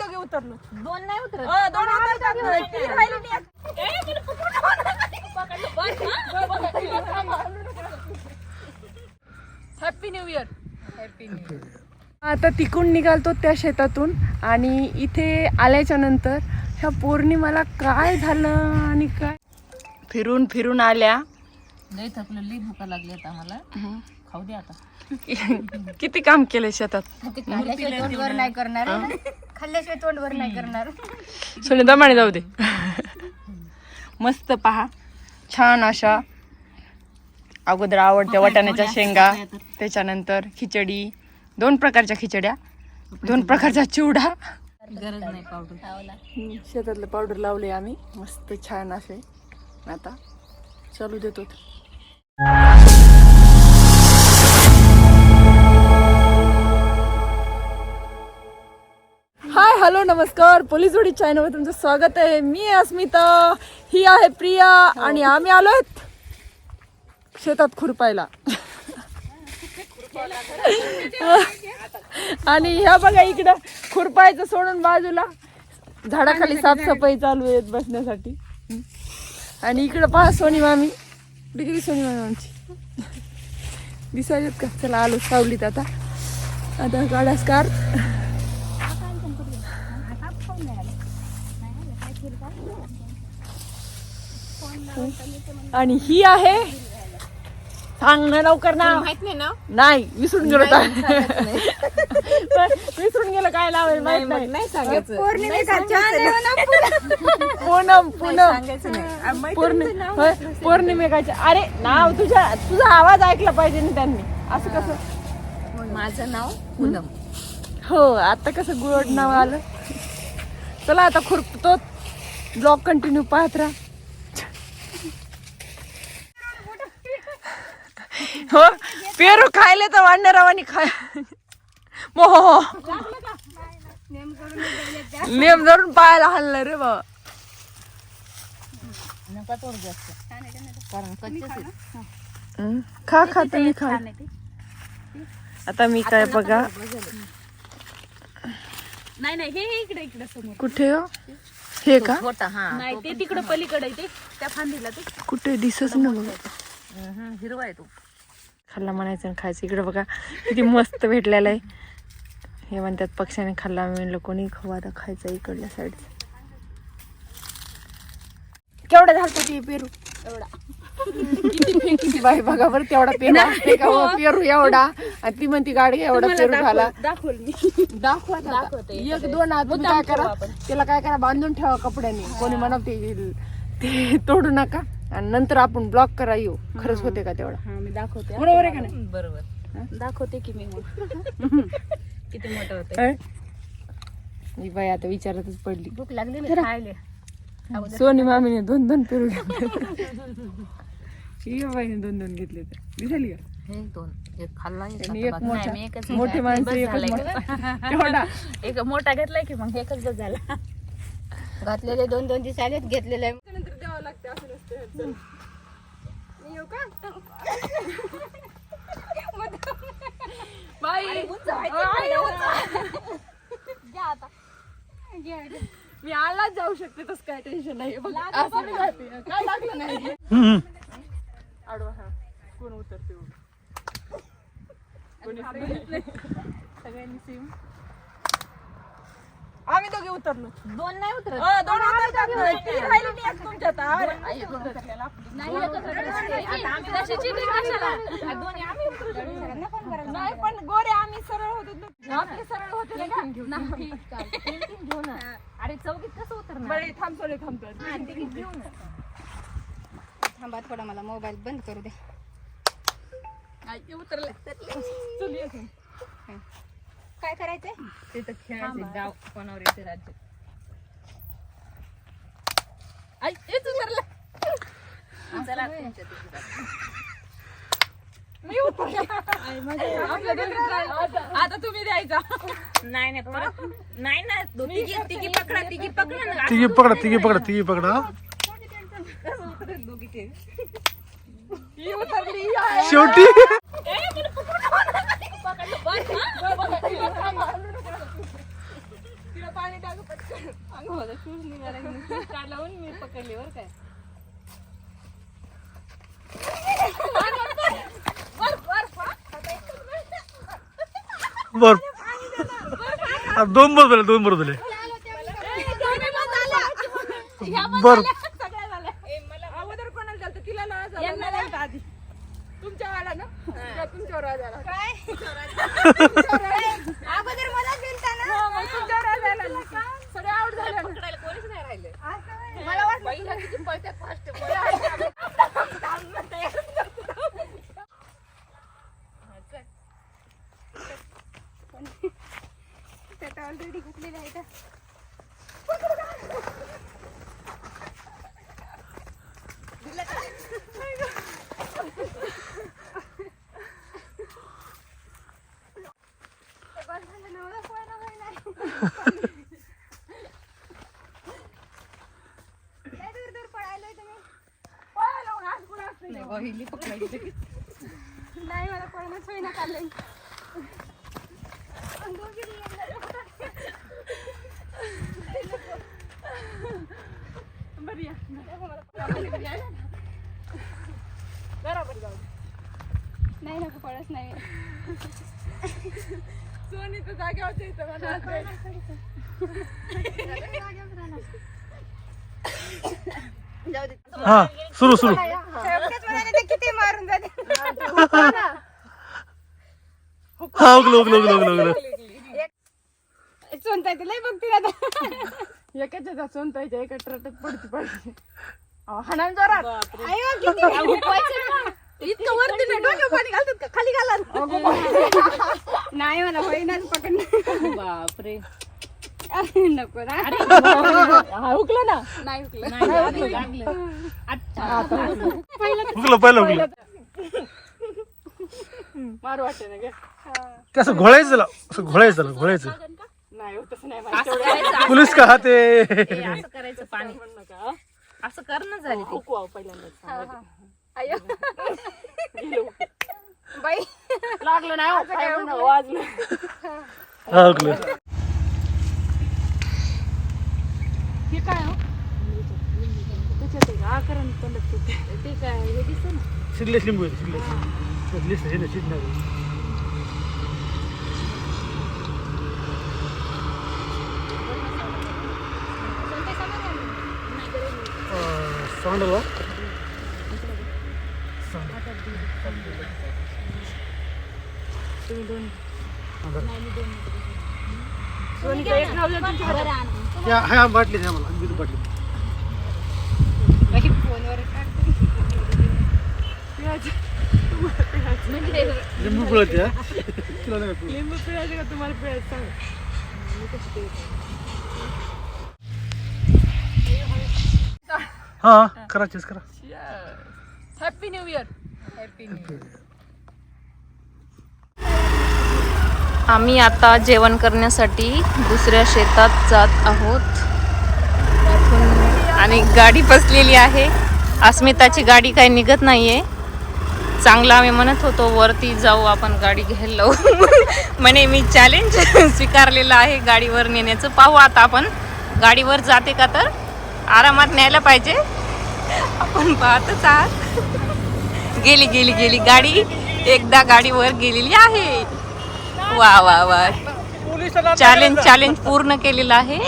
दोघे उतरलो. दोन नाही उतरत. दोन उतरतात. ती राहिली नाही. Happy new year. Happy new year. आता तिकून निघालतो त्या शेतातून आणि इथे आल्याच्या नंतर ह्या पौर्णिमाला काय झालं आणि काय फिरून फिरून आल्या. लई थकलं, लई भूका लागली आता आम्हाला. खाऊ दे आता. किती काम केले शेतात. खाल्ल्याशिवाय तोंडवर नाही करणार, खाल्ल्याशिवाय तोंडवर नाही करणार. सुनीता माने जाऊ दे. मस्त पहा, छान अशा अगोदर आवडत्या वाटाण्याच्या शेंगा, त्याच्यानंतर खिचडी, 2 प्रकारच्या खिचड्या, 2 प्रकारचा चिवडा. गरज नाही पावडर. शेतातलं पावडर लावले आम्ही मस्त छान असे. आता चालू देतो. हाय हॅलो नमस्कार, पोलीस जोडी चॅनलवर तुमचं स्वागत आहे. मी अस्मिता, ही आहे प्रिया आणि आम्ही आलोय शेतात खुरपायला. आणि ह्या बघा इकडं खुरपायचं सोडून बाजूला झाडाखाली साफसफाई चालू आहे बसण्यासाठी. आणि इकडं पहा सोनी मामी, डिग्री सोनी मामी आमची दिसायलेत का. चला आलो सावलीत. आता गाडा स्कार्फ. आणि ही आहे, सांग ना लवकर ना. माहित नाही ना. नाही विसरून गेलो. विसरून गेलो काय नाव आहे माहित नाही. सांगायचं. पौर्णिमेकाच्या. अरे नाव तुझा आवाज ऐकला पाहिजे ना त्यांनी. असं कसं. माझं नाव पूनम. हो आता कसं गोड नाव आलं. चला आता खुरपतो. ब्लॉग कंटिन्यू पाहत राहा. हो पेरू खायले तर वाढणारावानी खाय. मोह नेम धरून पायाला हल्लं रे बाबा. नका तोड जास्त, कारण कच्चेच आहेत. खा खा तुम्ही खा. आता मी काय बघा. नाही नाही, हे इकडे इकडे समोर. कुठे हो हे का. छोटा. हा नाही, ते तिकडे पलीकडे ते त्या फांदीला ते कुठे दिसच ना बघा. हिरवा आहे तो. खाल्ला म्हणायचं आणि खायचं. इकडे बघा किती मस्त भेटलेला आहे. हे म्हणतात पक्ष्याने खाल्ला. मी म्हणलं कोणी खाऊ आता खायचा इकडल्या साईड. केवढा झालता ती पेरू. एवढा किती फेकी बाई बघा बरं. तेवढा पेरू असते का हो? पेरू एवढा. आणि ती म्हणती गाडी एवढा पेरू झाला. दाखवल मी. दाखवते 1-2 हात. तुम्ही काय करा त्याला, काय करा बांधून ठेवा कपड्याने. कोणी म्हणा ते तोडू नका. आणि नंतर आपण ब्लॉक करा येऊ. खरंच होते का तेवढा. मी दाखवते. बरोबर आहे का नाही. बरोबर दाखवते की मी. मग किती मोठं होतं. ही बाई आता विचारातच पडली. भूक लागली ना खायला. सोनी मामीने 2-2 पेरू घेतले. ही बाईने 2-2 घेतले. तर दिसली का. हे 2, एक खाल्ला एक मोठा. मोठे माणसं तेवढा एक मोठा घेतलाय की मग एकच बस झाला. घातलेले 2-2 दिसालेत, घेतलेले नंतर द्यावं लागते. असं नसतं. मी आलाच जाऊ शकते. तसं काय टेन्शन नाही. काय लागलं नाही. आडवा. हा कोण उतरते सगळ्यांनी सेम. आम्ही दोघे उतरलो. 2 नाही उतरत. 2 उतरतात. ती राहिली नाही एक तुमच्यात. नाही पण गोरे आम्ही सरळ होतो. आपले सरळ होते घेऊन. अरे चौकीत कसं उतरणार. बरे थांबतो घेऊन. थांबा थोडा, मला मोबाईल बंद करू दे. उतरले. काय करायचंय. ते तर खेळायचे. गाव कोणावर येते राज्य. हेच उतरलं. मी उतरले. आता तुम्ही द्यायचा. नाही नाही परत नाही ना. तिघी पकडा. तिघी पकडा. ही उतरली. शेवटी तिला पाणी टाकू पटकन. अगं माझा शूज निघाला की शूज काढला म्हणून मी पकडली बरं काय. बर दोन बरोबर दिले बर. अगोदर कोणाला झालं तिला ना झालं आधी तुमच्या वाला ना तुमच्यावर आला काय अगोदर मला दिलता ना तुमच्यावर आला सगळे आउट झाले पकडायला कोणीच नाही राहिले मला वाटलं किती पळते फास्ट त्यात ऑलरेडी घुसलेले आहे का नाही मला पळणंच होईना काढलं नाही नको पळच नाही सोनी तर जागेवर इथं हा सुरू सुरू किती मारून जाते हा उगलो सोनता येते लय बघते आता एकाच्या सोनतायच्या एका ट्रटात पडती हाणान जोरात इतकं वरती नाही डोक्यावर पाणी घालतात का खाली घाला नाही मला बहिणाच पकड बापरे नको ना हुकलं ना नाही पहिलं मारू वाटते ना ग ते असं घोळायचं घोळायचं नाही तसं नाही पोलीस का ते असं करायचं पाणी असं करणं झाली ती. पहिल्यांदाच बाई लागलं नाही वाजलं हा उगलं हे काय हो त्याच्यात आकरण पडत ते काय हे दिसतं ना शिरलेस लिंबू शिरलेस सांडल हा बाटली द्या मला दूध बाटली लिंबू पिळायचे लिंबू पिळायचे का तुम्हाला पिळायचं सांग हा करायचेच करा happy new year happy new year आम्ही आता जेवण करण्यासाठी दुसऱ्या शेतात जात आहोत आणि गाडी बसलेली आहे. अस्मिताची गाडी काही निघत नाहीये. चांगला आम्ही म्हणत होतो वरती जाऊ आपण गाडी घ्यायला लावू म्हणे मी चॅलेंज स्वीकारलेलं आहे गाडीवर नेण्याचं. पाहू आता आपण गाडीवर जाते का तर आरामात न्यायला पाहिजे. आपण पाहतच आहात. गेली गाडी एकदा गाडीवर गेलेली आहे. वा वा वा चॅलेंज पूर्ण केलेलं आहे.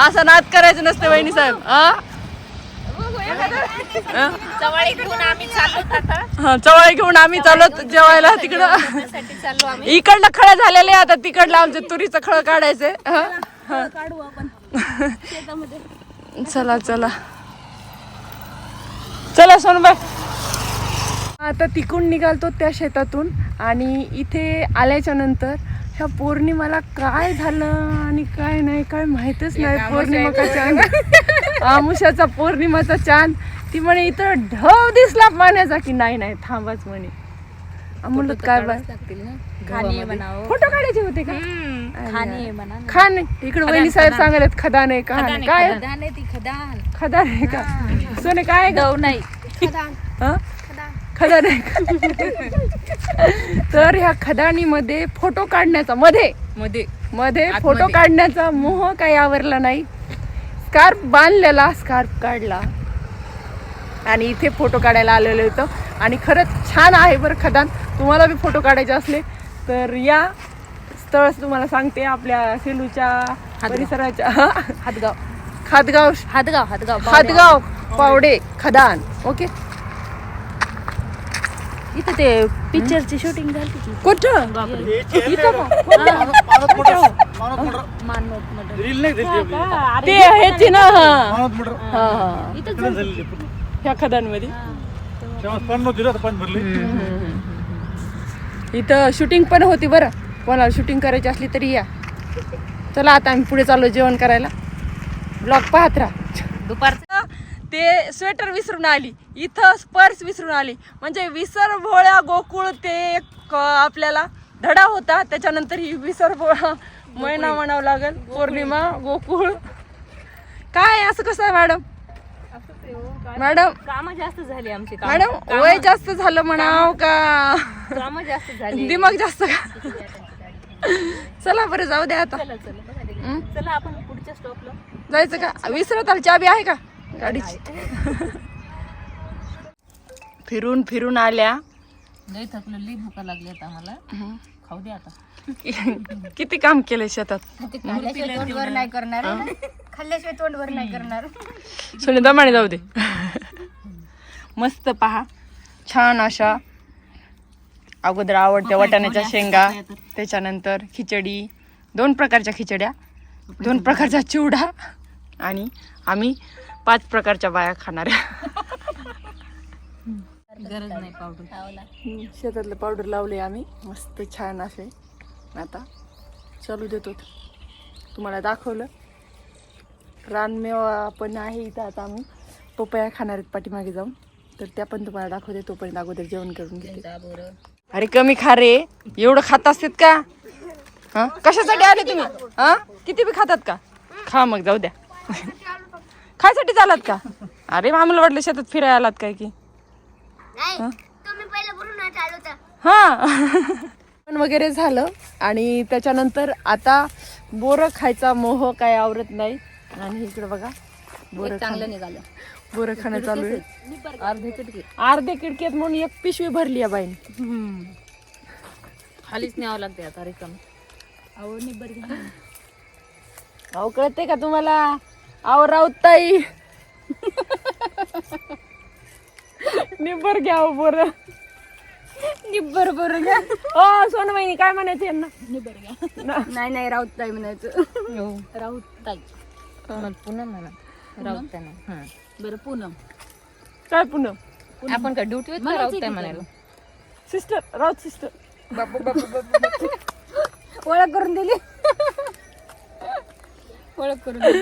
असं नाद करायचं नसतं वहिनी साहेब. चवळी घेऊन आम्ही चाललो आता. चवळी घेऊन आम्ही चाललो जेवायला तिकडं. चाललो आम्ही. इकडलं खळं झालेले आता तिकडलं आमचे तुरीचं खळं काढायचे. काढू आपण शेतामध्ये. चला सोनबाई आता तिकडून निघालतो त्या शेतातून आणि इथे आल्याच्या नंतर ह्या पौर्णिमाला काय झालं आणि काय नाही काय माहितच नाही. पौर्णिमा चांद आमुषाचा पौर्णिमाचा चांद ती म्हणे इथं ढव दिसला पाण्याचा की नाही थांबाच म्हणे. म्हणलं काय बाय खाणी बनाव फोटो काढायचे होते का? खाणी बना खान इकडे वहिनी साहेब सांगायत खदान आहे का काय खदान आहे ती खदान. खदान आहे का सोने काय गव नाही खदान आहे का? तर ह्या खदानीमध्ये फोटो काढण्याचा मध्ये मध्ये फोटो काढण्याचा मोह काही आवरला नाही. स्कार्फ बांधलेला, स्कार्फ काढला आणि इथे फोटो काढायला आलेलो होतो. आणि खरंच छान आहे बरं खदान. तुम्हाला बी फोटो काढायचे असले तर या. स्थळ तुम्हाला सांगते आपल्या सेलूच्या परिसराच्या हातगाव पावडे खदान. ओके, इथं ते पिक्चरची शूटिंग झाली. कुठं? रील नाही दिसली ते ह्याची ना. मानवत मोटर इथं झालेली पूर्ण. ह्या खदानमध्ये तेव्हा पाणी नव्हती ना, आता पाणी भरले. इथं शूटिंग पण होती बरं. कोणाला शूटिंग करायची असली तरी या. चला आता आम्ही पुढे चाललो जेवण करायला. ब्लॉग पाहत राहा. दुपारचं ते स्वेटर विसरून आली, इथं पर्स विसरून आली. म्हणजे विसर भोळ्या गोकुळ ते एक आपल्याला धडा होता. त्याच्यानंतर ही विसर भोळा महिना म्हणावं लागेल. पौर्णिमा गोकुळ काय असं कसं आहे मॅडम? मॅडम कामं जास्त झाली आमची. मॅडम वय जास्त झालं म्हणाव का कामं जास्त झाली. दिमाग जास्त का? चला बरं जाऊ द्या आता. चला आपण पुढच्या स्टॉपला जायचं का? विसरत आली. चाबी आहे का गाडीची? फिरून फिरून आल्या. लई थकलं, लई भूका लागली आता आम्हाला. खाऊ दे आता. किती काम केलंय शेतात. खाल्ल्याशिवाय तोंडवर नाही करणार. खाल्ल्याशिवाय तोंडवर नाही करणार. सोनी दमाने जाऊ दे. मस्त पहा, छान अशा अगोदर आवडत्या वाटाण्याच्या शेंगा, त्याच्यानंतर खिचडी, 2 प्रकारच्या खिचड्या, 2 प्रकारचा चिवडा आणि आम्ही 5 प्रकारच्या बाया खाणाऱ्या. गरज नाही पावडर. शेतातलं पावडर लावले आम्ही मस्त छान असे. आता चालू देतो. तुम्हाला दाखवलं रानमेवा पण आहे इथं. आता आम्ही पपया खाणार आहेत पाठीमागे जाऊन, तर त्या पण तुम्हाला दाखवते. तोपर्यंत अगोदर जेवण करून घेते. अरे कमी खा रे, एवढं खात असतात का? हा, कशासाठी आले तुम्ही? हा, किती बी खातात का? खा मग, जाऊ द्या. खायसाठी चालात का? अरे आम्हाला वाटलं शेतात फिरायला आलात काय की. हा वगैरे झालं आणि त्याच्यानंतर आता बोरं खायचा मोह काय आवरत नाही. आणि इकडे बघा बोरं चांगलं निघालं. बोरं खाणं चालू आहे. अर्धे किडकीत म्हणून 1 पिशवी भरली आहे बाईने. खालीच न्यावं लागते आता रिकाम. अहो कळते का तुम्हाला? अहो राऊताई निब्बर घ्या बोरं. निब्बर बरं घ्या. ओ सोनवाहिनी काय म्हणायचं यांना? निब्बर घ्या. नाही राऊत ताई म्हणायचं. राऊत ताई. पूनम म्हणा. राऊत त्यांना. बरं पूनम. काय पुन्हा? आपण काय ड्युटी होत राऊत काय म्हणायला? Sister, Raut sister. ओळख करून दिली. ओळख करून दिली.